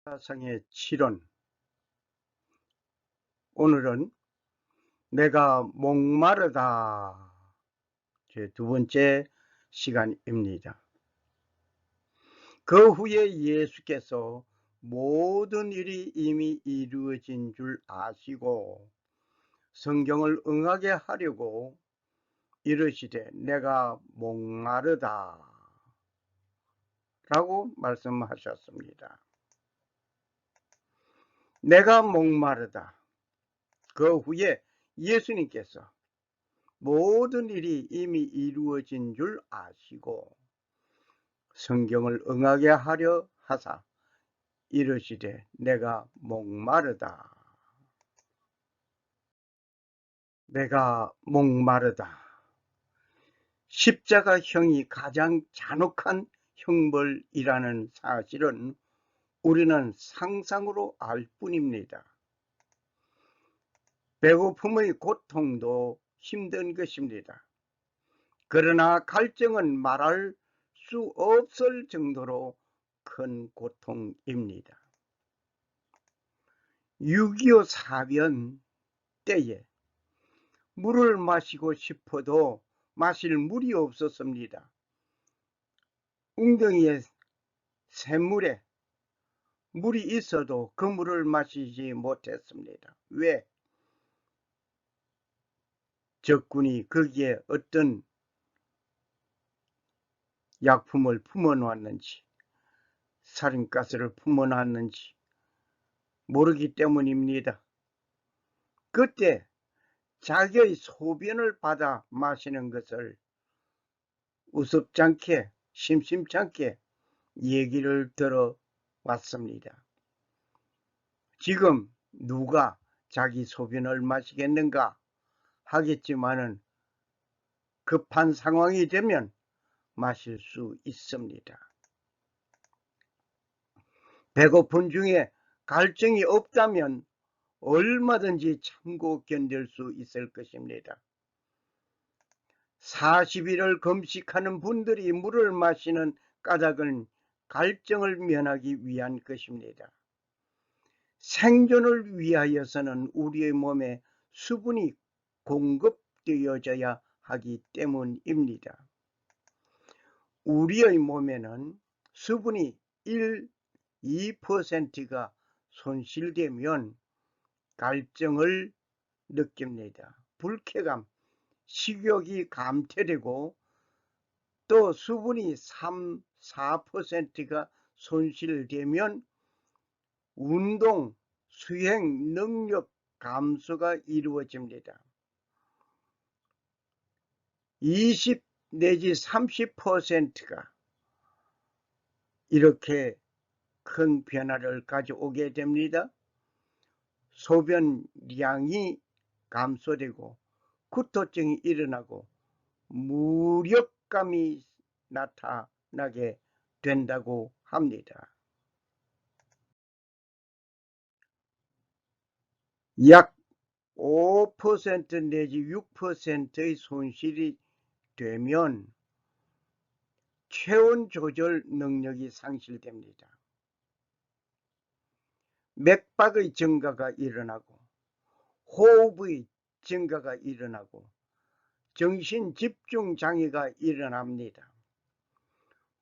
사상의 7원. 오늘은 내가 목마르다 제 두 번째 시간입니다. 그 후에 예수께서 모든 일이 이미 이루어진 줄 아시고 성경을 응하게 하려고 이르시되 내가 목마르다 라고 말씀하셨습니다. 내가 목마르다. 그 후에 예수님께서 모든 일이 이미 이루어진 줄 아시고 성경을 응하게 하려 하사 이르시되 내가 목마르다. 내가 목마르다. 십자가형이 가장 잔혹한 형벌이라는 사실은 우리는 상상으로 알 뿐입니다. 배고픔의 고통도 힘든 것입니다. 그러나 갈증은 말할 수 없을 정도로 큰 고통입니다. 6.25 사변 때에 물을 마시고 싶어도 마실 물이 없었습니다. 웅덩이에 샘물에 물이 있어도 그 물을 마시지 못했습니다. 왜? 적군이 거기에 어떤 약품을 품어놨는지 살인가스를 품어놨는지 모르기 때문입니다. 그때 자기의 소변을 받아 마시는 것을 우습잖게 심심찮게 얘기를 들어왔습니다. 지금 누가 자기 소변을 마시겠는가 하겠지만은 급한 상황이 되면 마실 수 있습니다. 배고픈 중에 갈증이 없다면 얼마든지 참고 견딜 수 있을 것입니다. 40일을 금식하는 분들이 물을 마시는 까닭은 갈증을 면하기 위한 것입니다. 생존을 위하여서는 우리의 몸에 수분이 공급되어져야 하기 때문입니다. 우리의 몸에는 수분이 2%가 손실되면 갈증을 느낍니다. 불쾌감, 식욕이 감퇴되고 또 수분이 3, 4%가 손실되면 운동, 수행 능력 감소가 이루어집니다. 20 내지 30%가 이렇게 큰 변화를 가져오게 됩니다. 소변량이 감소되고 구토증이 일어나고 무력감이 나타나게 된다고 합니다. 약 5% 내지 6%의 손실이 되면 체온 조절 능력이 상실됩니다. 맥박의 증가가 일어나고 호흡의 증가가 일어나고 정신 집중 장애가 일어납니다.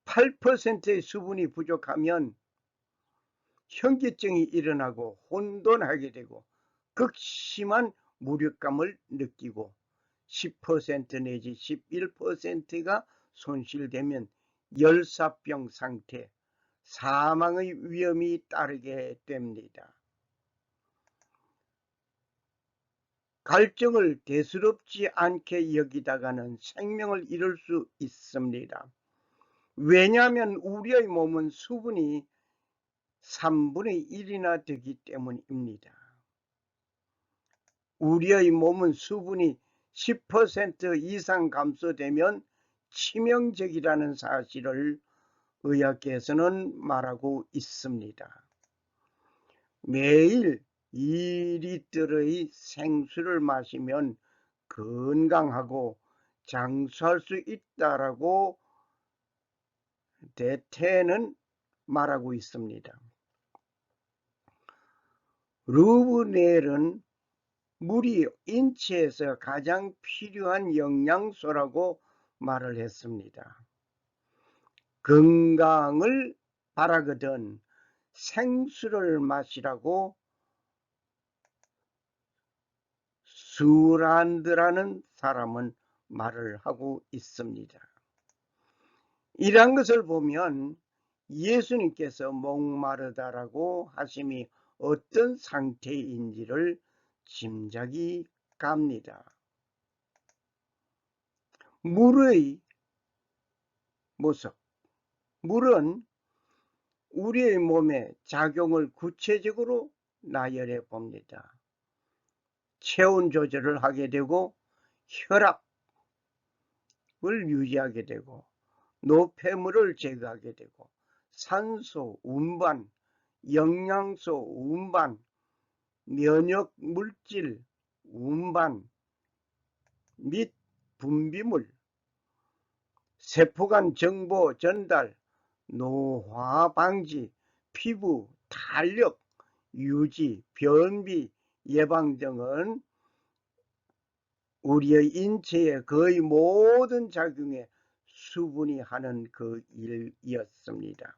8%의 수분이 부족하면 현기증이 일어나고 혼돈하게 되고 극심한 무력감을 느끼고 10% 내지 11%가 손실되면 열사병 상태, 사망의 위험이 따르게 됩니다. 갈증을 대수롭지 않게 여기다가는 생명을 잃을 수 있습니다. 왜냐하면 우리의 몸은 수분이 3분의 1이나 되기 때문입니다. 우리의 몸은 수분이 10% 이상 감소되면 치명적이라는 사실을 의학계에서는 말하고 있습니다. 매일 2리터의 생수를 마시면 건강하고 장수할 수 있다라고 대태는 말하고 있습니다. 르브넬은 물이 인체에서 가장 필요한 영양소라고 말을 했습니다. 건강을 바라거든 생수를 마시라고 수란드라는 사람은 말을 하고 있습니다. 이러한 것을 보면 예수님께서 목마르다라고 하심이 어떤 상태인지를 짐작이 갑니다. 물의 모습. 물은 우리의 몸에 작용을 구체적으로 나열해 봅니다. 체온 조절을 하게 되고 혈압을 유지하게 되고 노폐물을 제거하게 되고 산소 운반, 영양소 운반, 면역 물질 운반 및 분비물, 세포 간 정보 전달, 노화 방지, 피부 탄력 유지, 변비 예방 등은 우리의 인체의 거의 모든 작용에 수분이 하는 그 일이었습니다.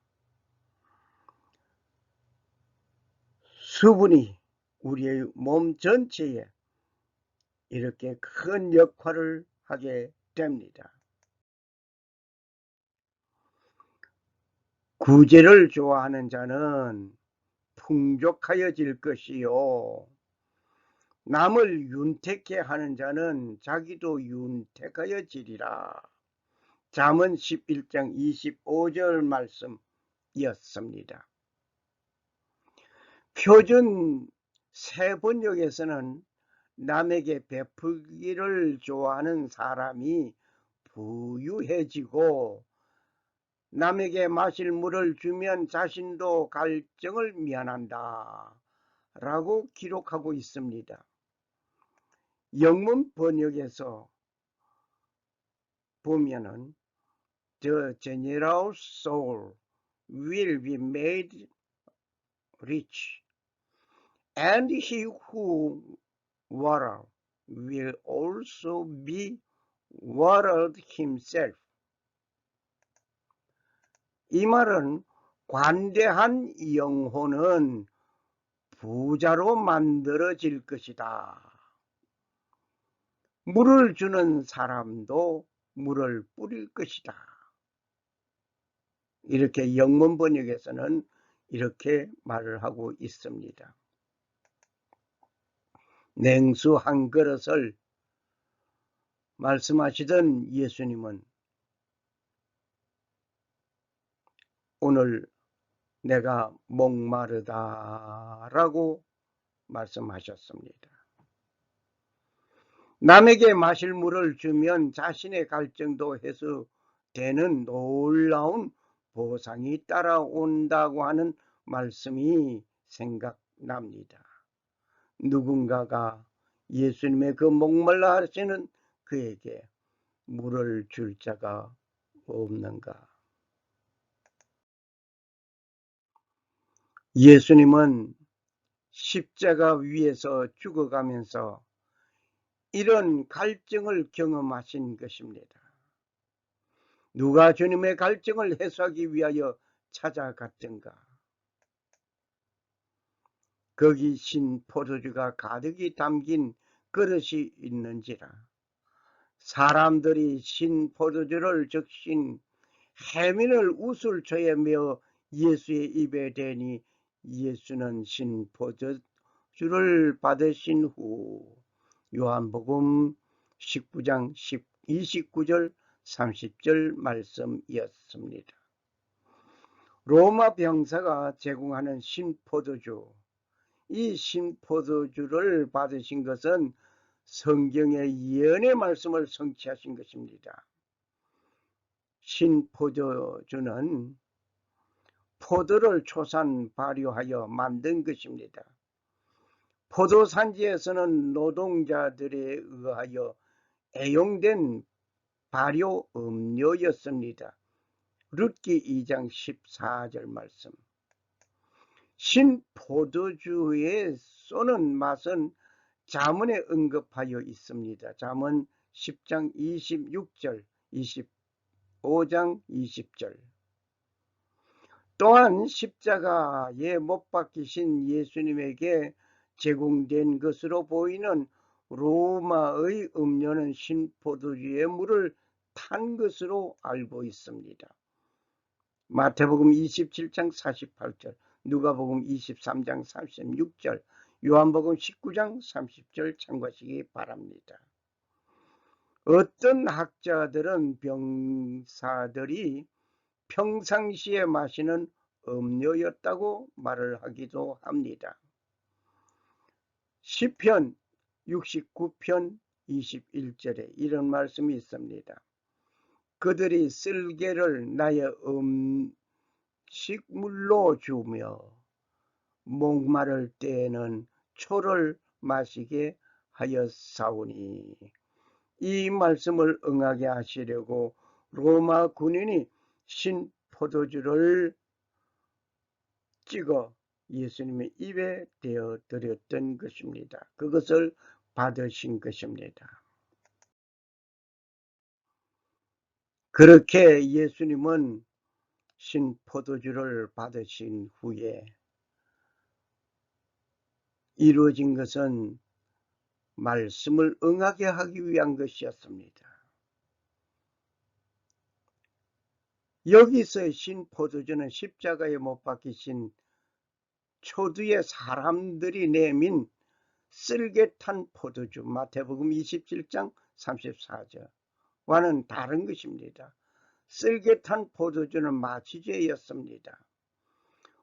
수분이 우리의 몸 전체에 이렇게 큰 역할을 하게 됩니다. 구제를 좋아하는 자는 풍족하여질 것이요 남을 윤택해 하는 자는 자기도 윤택하여지리라. 잠언 11장 25절 말씀이었습니다. 표준 새번역에서는 남에게 베풀기를 좋아하는 사람이 부유해지고 남에게 마실 물을 주면 자신도 갈증을 면한다 라고 기록하고 있습니다. 영문 번역에서 보면은 The generous soul will be made rich, and he who water will also be watered himself. 이 말은 관대한 영혼은 부자로 만들어질 것이다. 물을 주는 사람도 물을 뿌릴 것이다. 이렇게 영문 번역에서는 이렇게 말을 하고 있습니다. 냉수 한 그릇을 말씀하시던 예수님은 오늘 내가 목마르다라고 말씀하셨습니다. 남에게 마실 물을 주면 자신의 갈증도 해소되는 놀라운 보상이 따라온다고 하는 말씀이 생각납니다. 누군가가 예수님의 그 목말라 하시는 그에게 물을 줄 자가 없는가? 예수님은 십자가 위에서 죽어가면서 이런 갈증을 경험하신 것입니다. 누가 주님의 갈증을 해소하기 위하여 찾아갔던가? 거기 신 포도주가 가득히 담긴 그릇이 있는지라 사람들이 신 포도주를 적신 해민을 우슬초에 메어 예수의 입에 대니 예수는 신 포도주를 받으신 후 요한복음 19장 29절 30절 말씀이었습니다. 로마 병사가 제공하는 신포도주, 이 신포도주를 받으신 것은 성경의 예언의 말씀을 성취하신 것입니다. 신포도주는 포도를 초산 발효하여 만든 것입니다. 포도산지에서는 노동자들에 의하여 애용된 발효 음료였습니다. 룻기 2장 14절 말씀. 신포도주의 쏘는 맛은 잠언에 언급하여 있습니다. 잠언 10장 26절, 25장 20절. 또한 십자가에 못 박히신 예수님에게 제공된 것으로 보이는 로마의 음료는 신포도주의 물을 탄 것으로 알고 있습니다. 마태복음 27장 48절, 누가복음 23장 36절, 요한복음 19장 30절 참고하시기 바랍니다. 어떤 학자들은 병사들이 평상시에 마시는 음료였다고 말을 하기도 합니다. 시편 69편 21절에 이런 말씀이 있습니다. 그들이 쓸개를 나의 음식물로 주며 목마를 때에는 초를 마시게 하였사오니. 이 말씀을 응하게 하시려고 로마 군인이 신포도주를 찍어 예수님의 입에 대어 드렸던 것입니다. 그것을 받으신 것입니다. 그렇게 예수님은 신포도주를 받으신 후에 이루어진 것은 말씀을 응하게 하기 위한 것이었습니다. 여기서 신포도주는 십자가에 못 박히신 초두의 사람들이 내민 쓸개탄 포도주, 마태복음 27장 34절과는 다른 것입니다. 쓸개탄 포도주는 마취제였습니다.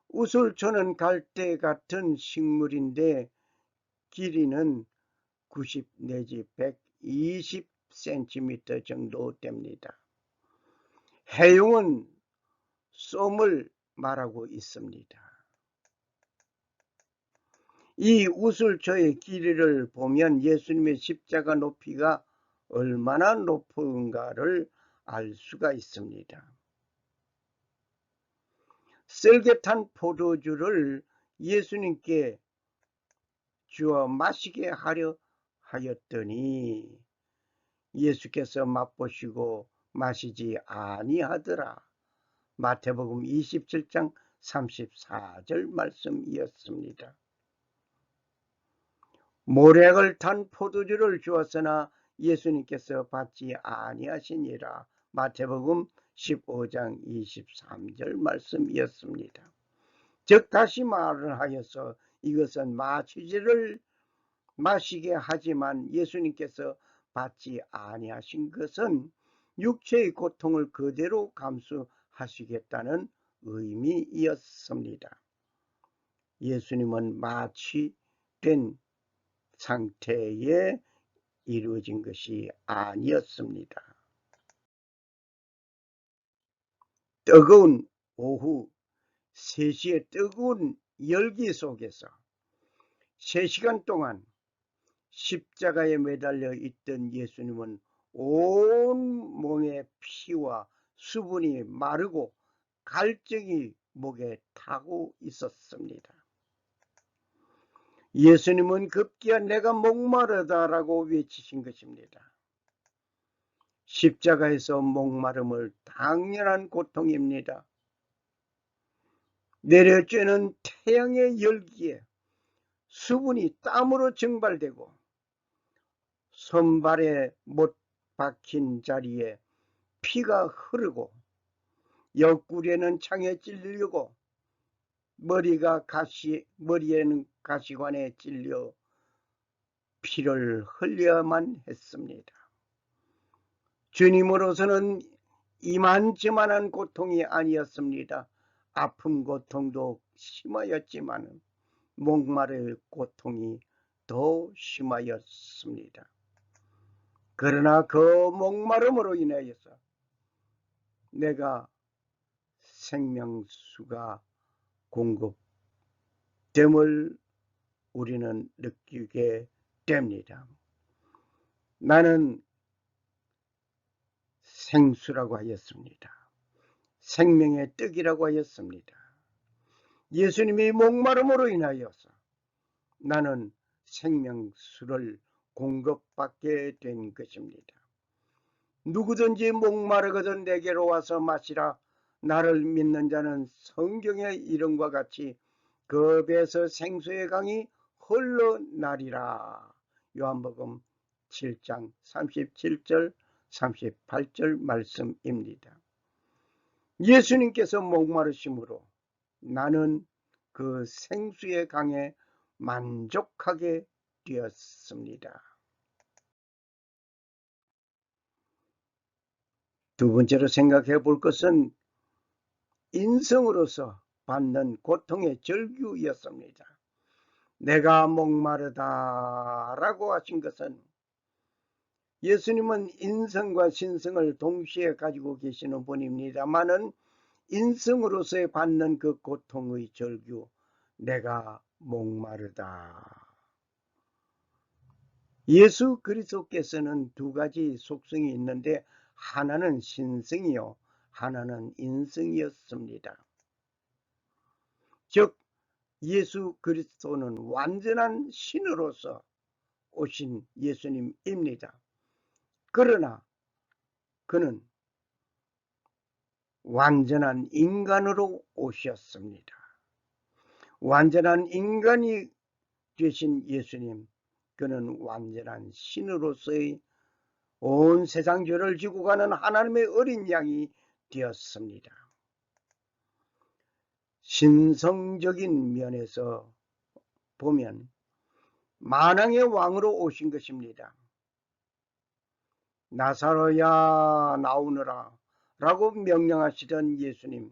우술초는 갈대 같은 식물인데 길이는 90 내지 120cm 정도 됩니다. 해용은 쏨을 말하고 있습니다. 이 우술초의 길이를 보면 예수님의 십자가 높이가 얼마나 높은가를 알 수가 있습니다. 쓸개탄 포도주를 예수님께 주어 마시게 하려 하였더니 예수께서 맛보시고 마시지 아니하더라. 마태복음 27장 34절 말씀이었습니다. 모략을 탄 포도주를 주었으나 예수님께서 받지 아니하시니라. 마태복음 15장 23절 말씀이었습니다. 즉 다시 말을 하여서 이것은 마취제를 마시게 하지만 예수님께서 받지 아니하신 것은 육체의 고통을 그대로 감수하시겠다는 의미였습니다. 예수님은 마취된 상태에 이루어진 것이 아니었습니다. 뜨거운 오후 3시의 뜨거운 열기 속에서 3시간 동안 십자가에 매달려 있던 예수님은 온 몸의 피와 수분이 마르고 갈증이 목에 타고 있었습니다. 예수님은 급기야 내가 목마르다라고 외치신 것입니다. 십자가에서 목마름을 당연한 고통입니다. 내려쬐는 태양의 열기에 수분이 땀으로 증발되고 손발에 못 박힌 자리에 피가 흐르고 옆구리에는 창에 찔리고 머리에는 가시관에 찔려 피를 흘려야만 했습니다. 주님으로서는 이만저만한 고통이 아니었습니다. 아픈 고통도 심하였지만 목마를 고통이 더 심하였습니다. 그러나 그 목마름으로 인하여서 내가 생명수가 공급됨을 우리는 느끼게 됩니다. 나는 생수라고 하였습니다. 생명의 떡이라고 하였습니다. 예수님이 목마름으로 인하여서 나는 생명수를 공급받게 된 것입니다. 누구든지 목마르거든 내게로 와서 마시라. 나를 믿는 자는 성경의 이름과 같이 그 배에서 생수의 강이 흘러나리라. 요한복음 7장 37절 38절 말씀입니다. 예수님께서 목마르심으로 나는 그 생수의 강에 만족하게 되었습니다. 두 번째로 생각해 볼 것은 인성으로서 받는 고통의 절규였습니다. 내가 목마르다 라고 하신 것은 예수님은 인성과 신성을 동시에 가지고 계시는 분입니다만은 인성으로서의 받는 그 고통의 절규, 내가 목마르다. 예수 그리스도께서는 두 가지 속성이 있는데 하나는 신성이요, 하나는 인성이었습니다. 즉 예수 그리스도는 완전한 신으로서 오신 예수님입니다. 그러나 그는 완전한 인간으로 오셨습니다. 완전한 인간이 되신 예수님, 그는 완전한 신으로서의 온 세상 죄를 지고 가는 하나님의 어린 양이 되었습니다. 신성적인 면에서 보면 만왕의 왕으로 오신 것입니다. 나사로야 나오너라 라고 명령하시던 예수님,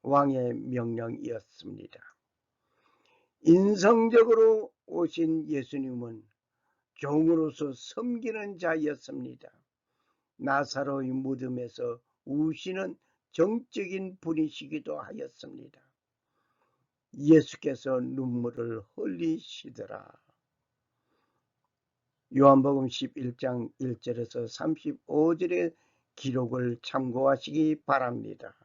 왕의 명령이었습니다. 인성적으로 오신 예수님은 종으로서 섬기는 자였습니다. 나사로의 무덤에서 우시는 정적인 분이시기도 하였습니다. 예수께서 눈물을 흘리시더라. 요한복음 11장 1절에서 35절의 기록을 참고하시기 바랍니다.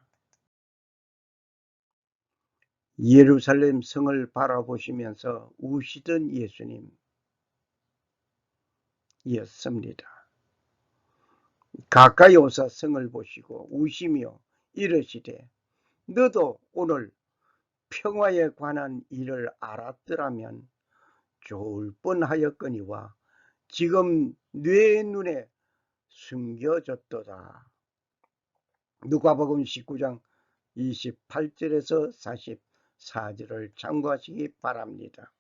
예루살렘 성을 바라보시면서 우시던 예수님이었습니다. 가까이 오사 성을 보시고 우시며 이르시되 너도 오늘 평화에 관한 일을 알았더라면 좋을 뻔하였거니와 지금 네 눈에 숨겨졌도다. 누가복음 19장 28절에서 44절을 참고하시기 바랍니다.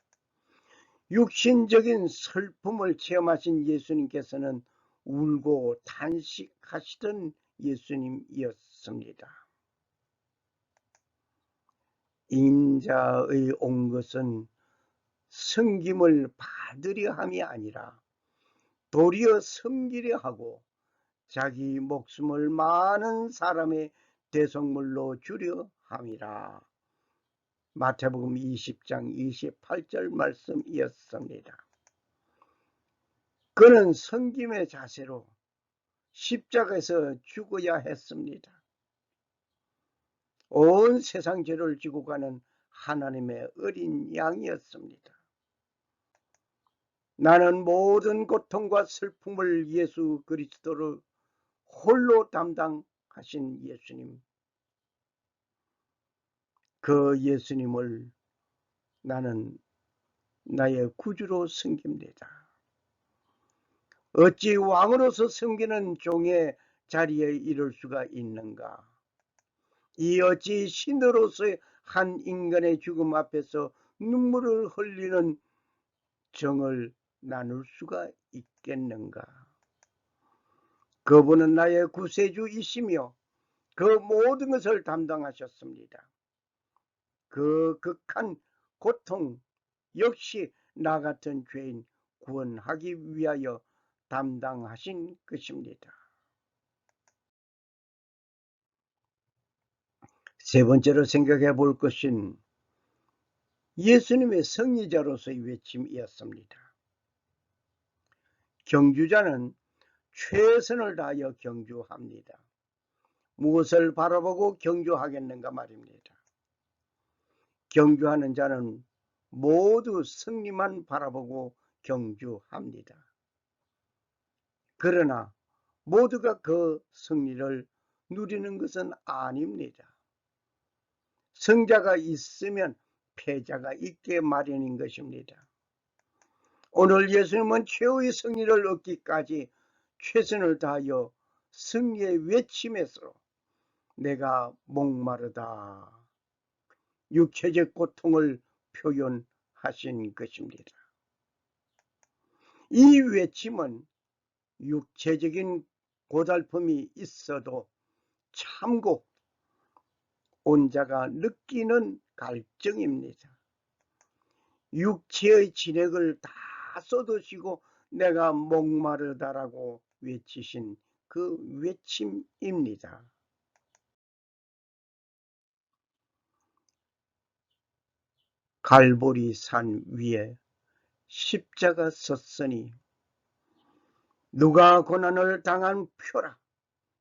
육신적인 슬픔을 체험하신 예수님께서는 울고 탄식하시던 예수님이었습니다. 인자의 온 것은 섬김을 받으려 함이 아니라 도리어 섬기려 하고 자기 목숨을 많은 사람의 대속물로 주려 함이라. 마태복음 20장 28절 말씀이었습니다. 그는 섬김의 자세로 십자가에서 죽어야 했습니다. 온 세상 죄를 지고 가는 하나님의 어린 양이었습니다. 나는 모든 고통과 슬픔을 예수 그리스도로 홀로 담당하신 예수님, 그 예수님을 나는 나의 구주로 섬깁니다. 어찌 왕으로서 섬기는 종의 자리에 이를 수가 있는가? 이 어찌 신으로서의 한 인간의 죽음 앞에서 눈물을 흘리는 정을 나눌 수가 있겠는가? 그분은 나의 구세주이시며 그 모든 것을 담당하셨습니다. 그 극한 고통 역시 나 같은 죄인 구원하기 위하여 담당하신 것입니다. 세 번째로 생각해 볼 것은 예수님의 승리자로서의 외침이었습니다. 경주자는 최선을 다하여 경주합니다. 무엇을 바라보고 경주하겠는가 말입니다. 경주하는 자는 모두 승리만 바라보고 경주합니다. 그러나 모두가 그 승리를 누리는 것은 아닙니다. 승자가 있으면 패자가 있게 마련인 것입니다. 오늘 예수님은 최후의 승리를 얻기까지 최선을 다하여 승리의 외침에서 내가 목마르다, 육체적 고통을 표현하신 것입니다. 이 외침은 육체적인 고달픔이 있어도 참고 온 자가 느끼는 갈증입니다. 육체의 진액을 다 쏟으시고 내가 목마르다라고 외치신 그 외침입니다. 갈보리 산 위에 십자가 섰으니 누가 고난을 당한 표라,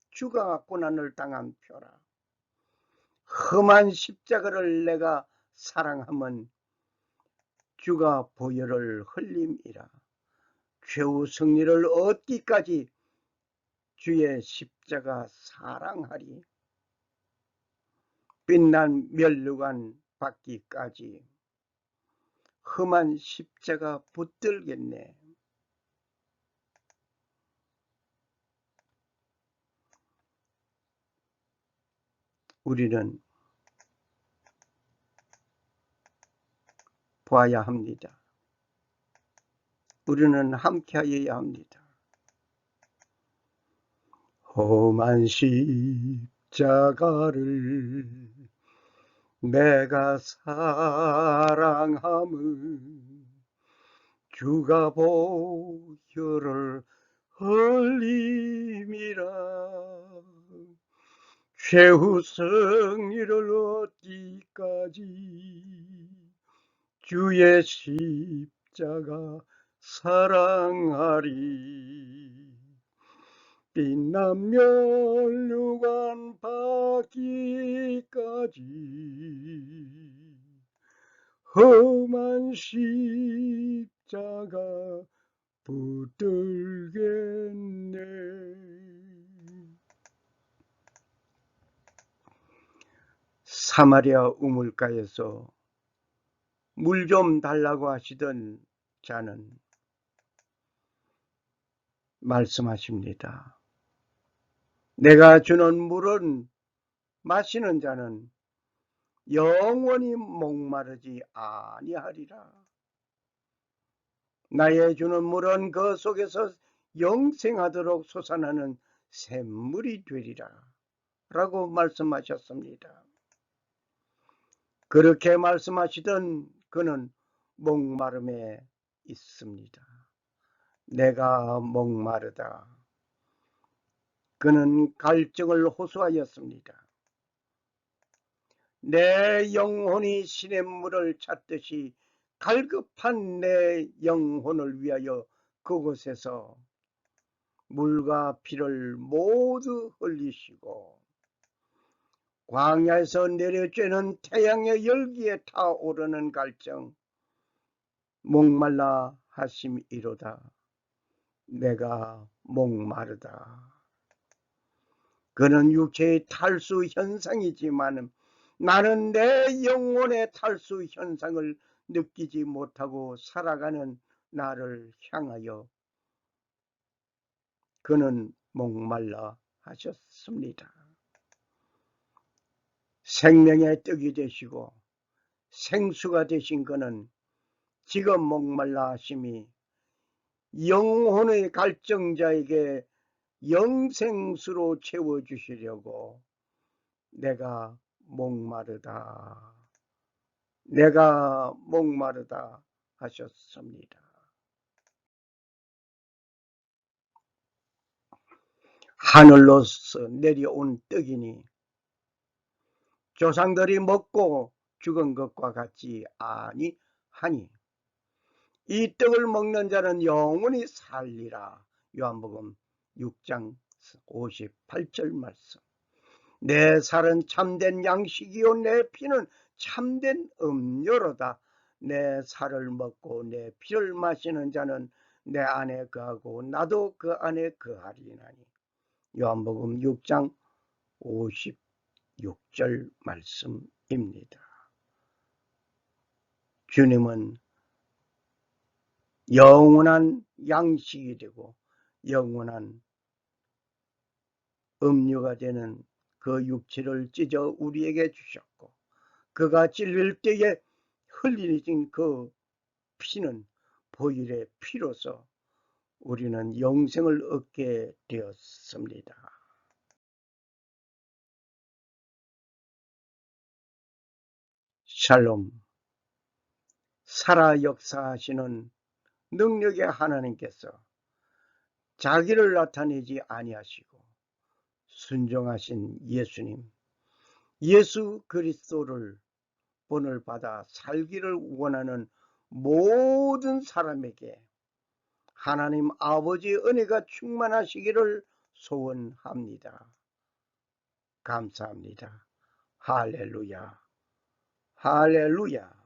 주가 고난을 당한 표라. 험한 십자가를 내가 사랑하면 주가 보혈을 흘림이라. 최후 승리를 얻기까지 주의 십자가 사랑하리. 빛난 면류관 받기까지 험한 십자가 붙들겠네. 우리는 봐야 합니다. 우리는 함께하여야 합니다. 험한 십자가를 내가 사랑함은 주가 보혈을 흘림이라. 최후 승리를 얻기까지 주의 십자가 사랑하리. 빛난 면류관 받기까지 험한 십자가 붙들겠네. 사마리아 우물가에서 물 좀 달라고 하시던 자는 말씀하십니다. 내가 주는 물은 마시는 자는 영원히 목마르지 아니하리라. 나의 주는 물은 그 속에서 영생하도록 솟아나는 샘물이 되리라 라고 말씀하셨습니다. 그렇게 말씀하시던 그는 목마름에 있습니다. 내가 목마르다. 그는 갈증을 호소하였습니다. 내 영혼이 시냇물을 찾듯이 갈급한 내 영혼을 위하여 그곳에서 물과 피를 모두 흘리시고 광야에서 내려쬐는 태양의 열기에 타오르는 갈증 목말라 하심이로다. 내가 목마르다. 그는 육체의 탈수 현상이지만 나는 내 영혼의 탈수 현상을 느끼지 못하고 살아가는 나를 향하여 그는 목말라 하셨습니다. 생명의 떡이 되시고 생수가 되신 그는 지금 목말라 하심이 영혼의 갈증자에게 영생수로 채워주시려고 내가 목마르다. 내가 목마르다 하셨습니다. 하늘로서 내려온 떡이니 조상들이 먹고 죽은 것과 같지 아니하니 이 떡을 먹는 자는 영원히 살리라. 요한복음 6장 58절 말씀. 내 살은 참된 양식이요 내 피는 참된 음료로다. 내 살을 먹고 내 피를 마시는 자는 내 안에 거하고 나도 그 안에 거하리나니. 요한복음 6장 56절 말씀입니다. 주님은 영원한 양식이 되고 영원한 음료가 되는 그 육체를 찢어 우리에게 주셨고, 그가 찔릴 때에 흘리신 그 피는 보혈의 피로서 우리는 영생을 얻게 되었습니다. 샬롬. 살아 역사하시는 능력의 하나님께서 자기를 나타내지 아니하시고 순종하신 예수님, 예수 그리스도를 본을 받아 살기를 원하는 모든 사람에게 하나님 아버지의 은혜가 충만하시기를 소원합니다. 감사합니다. 할렐루야. 할렐루야.